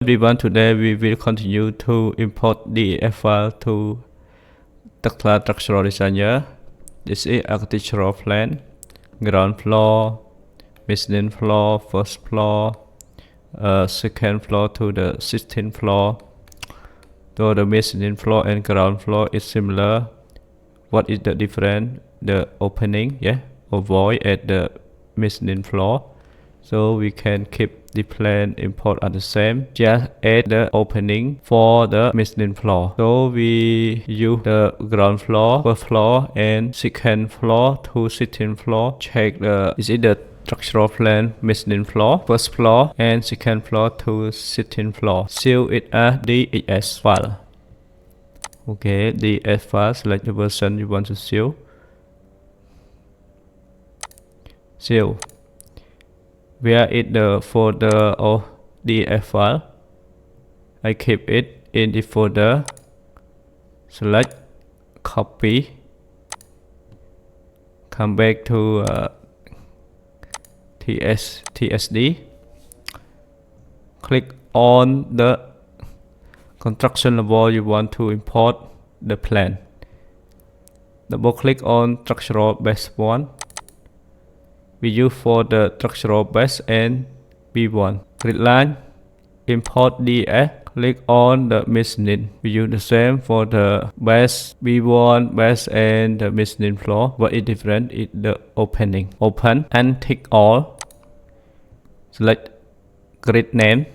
everyone, today we will continue to import the file to Tekla Structural Designer. This is architectural plan, ground floor, mezzanine floor, first floor, second floor to the 16th floor. Though the mezzanine floor and ground floor is similar, what is the difference? The opening, or void at the mezzanine floor. So we can keep the plan import at the same, just add the opening for the mezzanine floor. So we use the ground floor, first floor, and second floor to 16th floor. Check is it the structural plan mezzanine floor, first floor, and second floor to 16th floor. Save it as DES file. Okay, DES file. Select the version you want to save. Save. Where is the folder of DES file? I keep it in the folder. Select copy. Come back to TSD. Click on the construction level you want to import the plan. Double click on structural base 1. We use for the structural base and B1. Grid line, import DS, click on the mezzanine. We use the same for the base, B1, base and the mezzanine floor. What is different is the opening. Open and tick all. Select grid name.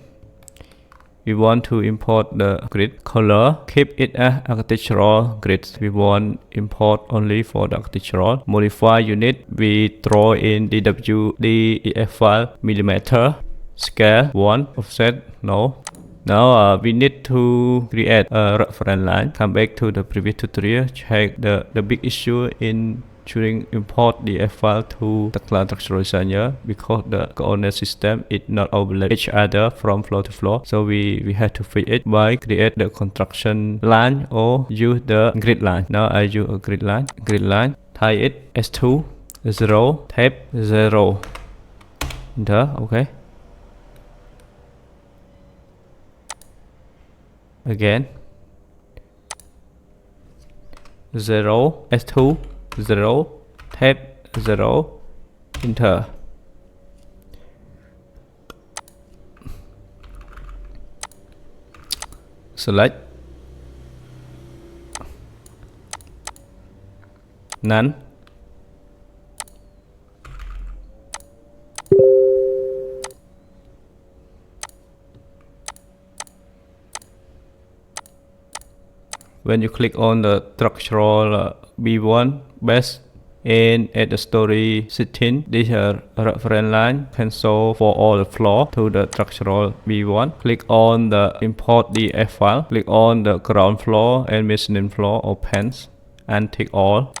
We want to import the grid color. Keep it as architectural grid. We want import only for the architectural. Modify unit. We throw in DEF file millimeter. Scale 1. Offset no. Now we need to create a reference line. Come back to the previous tutorial. Check the big issue in during import the file to Tekla Structural Designer, because the coordinate system is not overlap each other from floor to floor. So we have to fix it by create the construction line or use the grid line. Now I use a grid line. Type it S2 0 tab 0. Enter. Okay. Again. 0 S2 0 tab 0. Enter. Select none. When you click on the structural B1 base and at the story 16, this reference line can show for all the floor to the structural B1. Click on the import DEF file. Click on the ground floor and mezzanine floor. Opens and tick all.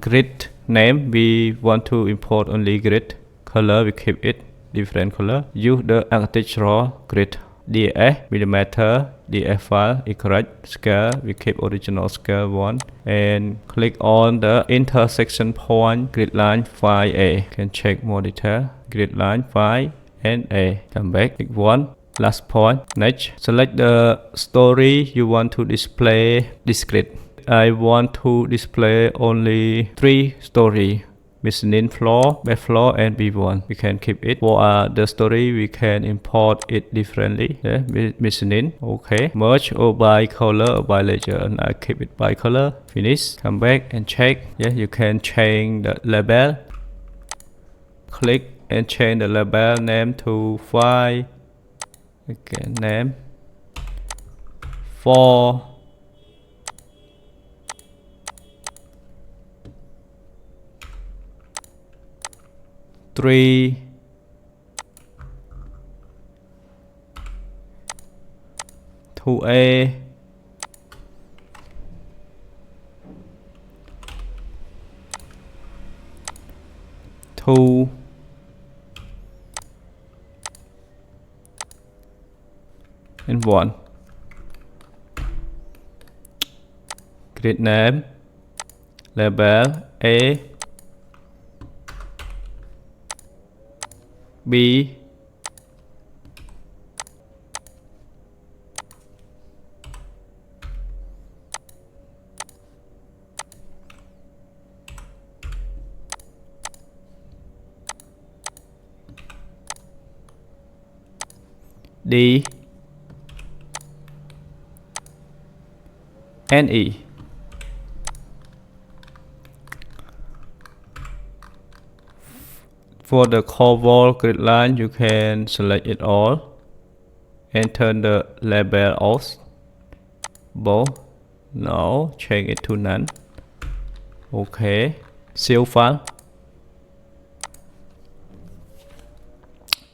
Grid name, we want to import only grid. Color, we keep it different color. Use the architectural grid. DEF millimeter, DEF file is correct. Scale, we keep original scale 1. And click on the intersection point, grid line 5A. Can check more detail. Grid line 5 and A. Come back, click 1. Last point. Next, select the story you want to display this grid. I want to display only 3 stories. Mezzanine floor, base floor, and B1. We can keep it. For the story, we can import it differently. Mezzanine. Okay. Merge or by color or by ledger. And I keep it by color. Finish. Come back and check. You can change the label. Click and change the label name to file. Okay, name 4. 3 2A 2 and 1. Grid name, label A, B, D and E. For the core wall grid line, you can select it all and turn the label off. No, change it to none. Okay, save file.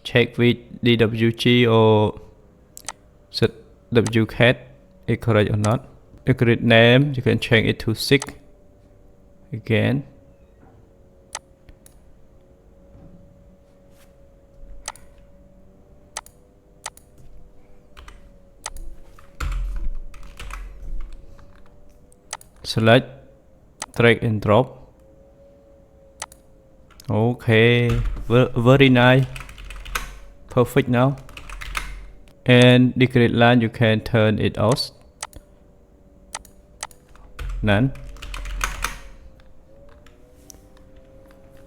Check with DWG or WCAT is correct or not. The grid name, you can change it to 6 again. Select, drag and drop. Okay, very nice, perfect now. And the grid line, you can turn it off, none.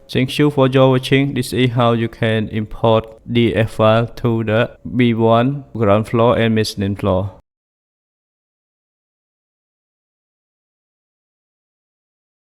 Thank you for your watching. This is how you can import DF file to the B1 ground floor and mezzanine floor.